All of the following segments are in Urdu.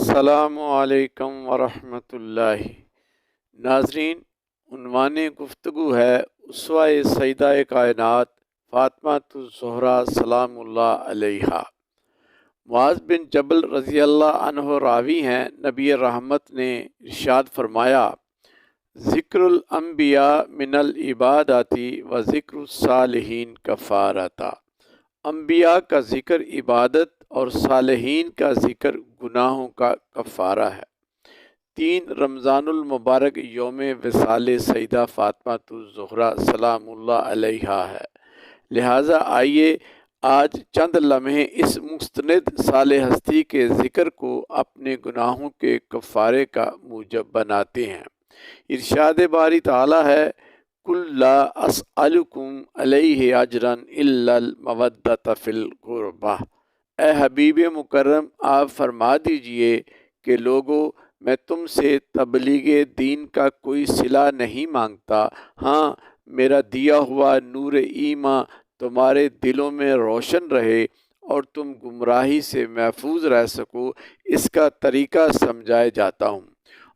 السلام علیکم ورحمۃ اللہ۔ ناظرین، عنوان گفتگو ہے اسوہ سیدہ کائنات فاطمہ الزہرا سلام اللہ علیہا۔ معاذ بن جبل رضی اللہ عنہ راوی ہیں، نبی رحمت نے ارشاد فرمایا، ذکر الانبیاء من العباداتی و ذکر الصالحین کفارتا۔ انبیاء کا ذکر عبادت اور صالحین کا ذکر گناہوں کا کفارہ ہے۔ 3 رمضان المبارک یوم وصال سیدہ فاطمہ الزہرا سلام اللہ علیہا ہے، لہٰذا آئیے آج چند لمحے اس مستند صالح ہستی کے ذکر کو اپنے گناہوں کے کفارے کا موجب بناتے ہیں۔ ارشاد باری تعالی ہے، قُل لا اسألکم علیہ اجرا الا المودۃ فی القربہ۔ اے حبیب مکرم، آپ فرما دیجئے کہ لوگوں، میں تم سے تبلیغ دین کا کوئی صلہ نہیں مانگتا، ہاں میرا دیا ہوا نور ایمان تمہارے دلوں میں روشن رہے اور تم گمراہی سے محفوظ رہ سکو، اس کا طریقہ سمجھائے جاتا ہوں،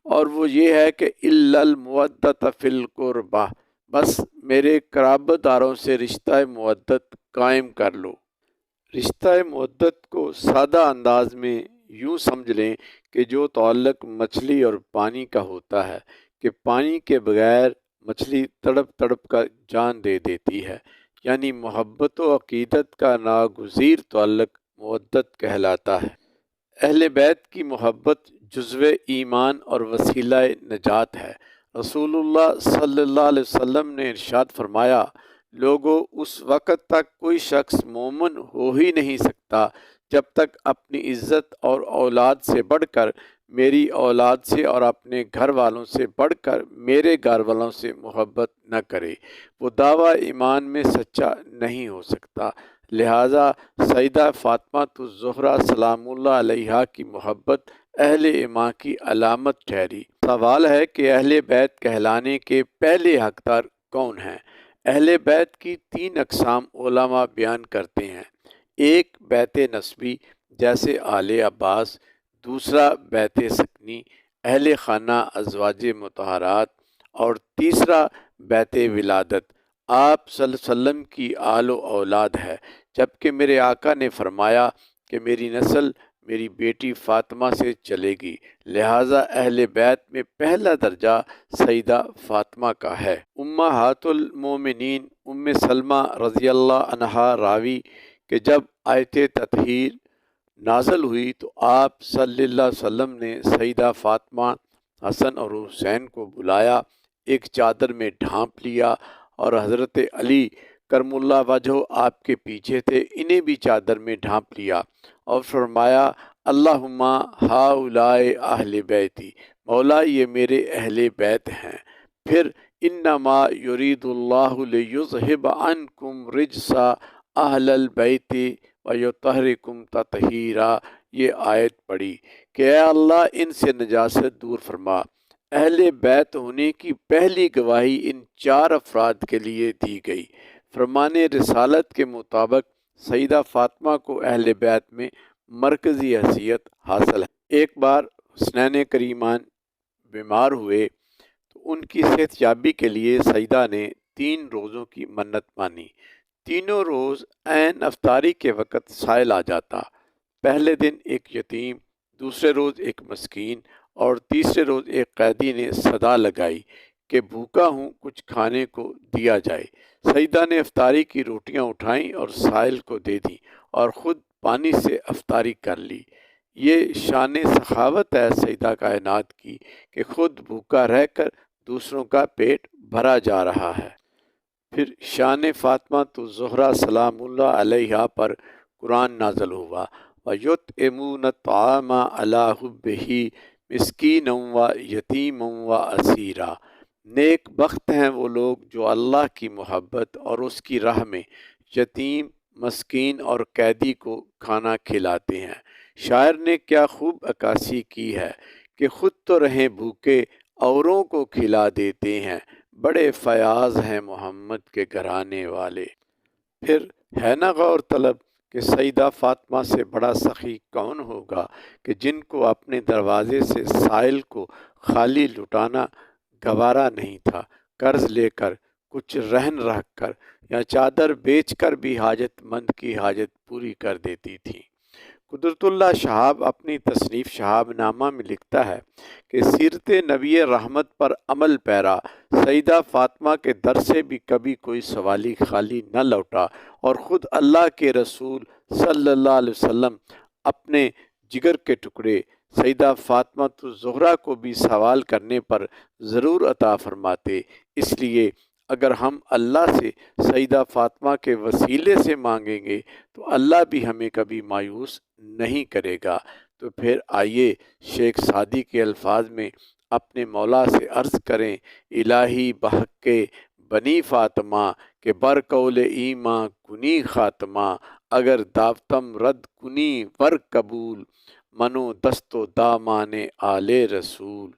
اور وہ یہ ہے کہ الا المودۃ فی القربہ، بس میرے قرابت داروں سے رشتہ مودت قائم کر لو۔ رشتہ مودت کو سادہ انداز میں یوں سمجھ لیں کہ جو تعلق مچھلی اور پانی کا ہوتا ہے کہ پانی کے بغیر مچھلی تڑپ تڑپ کر جان دے دیتی ہے، یعنی محبت و عقیدت کا ناگزیر تعلق مودت کہلاتا ہے۔ اہل بیت کی محبت جزو ایمان اور وسیلہ نجات ہے۔ رسول اللہ صلی اللہ علیہ وسلم نے ارشاد فرمایا، لوگوں، اس وقت تک کوئی شخص مومن ہو ہی نہیں سکتا جب تک اپنی عزت اور اولاد سے بڑھ کر میری اولاد سے اور اپنے گھر والوں سے بڑھ کر میرے گھر والوں سے محبت نہ کرے، وہ دعویٰ ایمان میں سچا نہیں ہو سکتا۔ لہٰذا سیدہ فاطمہ الزہرا سلام اللہ علیہا کی محبت اہل ایمان کی علامت ٹھہری۔ سوال ہے کہ اہل بیت کہلانے کے پہلے حقدار کون ہیں؟ اہل بیت کی 3 اقسام علماء بیان کرتے ہیں۔ ایک بیت نسبی جیسے آل عباس، دوسرا بیت سکنی اہل خانہ ازواج مطہرات، اور تیسرا بیت ولادت آپ صلی اللہ علیہ وسلم کی آل و اولاد ہے، جبکہ میرے آقا نے فرمایا کہ میری نسل میری بیٹی فاطمہ سے چلے گی، لہٰذا اہل بیت میں پہلا درجہ سیدہ فاطمہ کا ہے۔ امہات المومنین ام سلمہ رضی اللہ عنہا راوی کہ جب آیت تطہیر نازل ہوئی تو آپ صلی اللہ علیہ وسلم نے سیدہ فاطمہ، حسن اور حسین کو بلایا، ایک چادر میں ڈھانپ لیا، اور حضرت علی کرم اللہ وجہہ آپ کے پیچھے تھے، انہیں بھی چادر میں ڈھانپ لیا اور فرمایا، اللہم ہؤلاء اہل بیتی، مولا یہ میرے اہل بیت ہیں۔ پھر انما یرید اللہ لیذہب عنکم رجس اہل البیت ویطہرکم تطہیرا، یہ آیت پڑھی کہ اے اللہ ان سے نجاست دور فرما۔ اہل بیت ہونے کی پہلی گواہی ان 4 افراد کے لیے دی گئی۔ فرمان رسالت کے مطابق سیدہ فاطمہ کو اہل بیت میں مرکزی حیثیت حاصل ہے۔ ایک بار حسنین کریمان بیمار ہوئے تو ان کی صحت یابی کے لیے سیدہ نے 3 روزوں کی منت مانی۔ تینوں روز عین افطاری کے وقت سائل آ جاتا۔ پہلے دن ایک یتیم، دوسرے روز ایک مسکین، اور تیسرے روز ایک قیدی نے صدا لگائی کہ بھوکا ہوں، کچھ کھانے کو دیا جائے۔ سیدہ نے افطاری کی روٹیاں اٹھائیں اور سائل کو دے دیں اور خود پانی سے افطاری کر لی۔ یہ شان سخاوت ہے سیدہ کائنات کی کہ خود بھوکا رہ کر دوسروں کا پیٹ بھرا جا رہا ہے۔ پھر شان فاطمہ الزہرا سلام اللہ علیہا پر قرآن نازل ہوا، وَيُطْعِمُونَ الطَّعَامَ عَلَىٰ حُبِّهِ مِسْكِینًا وَیتیمًا وَاسِیرًا۔ نیک بخت ہیں وہ لوگ جو اللہ کی محبت اور اس کی راہ میں یتیم، مسکین اور قیدی کو کھانا کھلاتے ہیں۔ شاعر نے کیا خوب عکاسی کی ہے کہ خود تو رہیں بھوکے، اوروں کو کھلا دیتے ہیں، بڑے فیاض ہیں محمد کے گھرانے والے۔ پھر ہے نا غور طلب کہ سیدہ فاطمہ سے بڑا سخی کون ہوگا کہ جن کو اپنے دروازے سے سائل کو خالی لٹانا گوارا نہیں تھا، قرض لے کر، کچھ رہن رکھ کر یا چادر بیچ کر بھی حاجت مند کی حاجت پوری کر دیتی تھیں۔ قدرت اللہ شہاب اپنی تصنیف شہاب نامہ میں لکھتا ہے کہ سیرت نبی رحمت پر عمل پیرا سیدہ فاطمہ کے در سے بھی کبھی کوئی سوالی خالی نہ لوٹا، اور خود اللہ کے رسول صلی اللہ علیہ وسلم اپنے جگر کے ٹکڑے سیدہ فاطمہ الزہرا کو بھی سوال کرنے پر ضرور عطا فرماتے۔ اس لیے اگر ہم اللہ سے سیدہ فاطمہ کے وسیلے سے مانگیں گے تو اللہ بھی ہمیں کبھی مایوس نہیں کرے گا۔ تو پھر آئیے شیخ سعدی کے الفاظ میں اپنے مولا سے عرض کریں، الہی بحق بنی فاطمہ کہ بر قول ایماں کنی خاتمہ، اگر دعوتم رد کنی ور قبول، منو دست و دامان آل رسول۔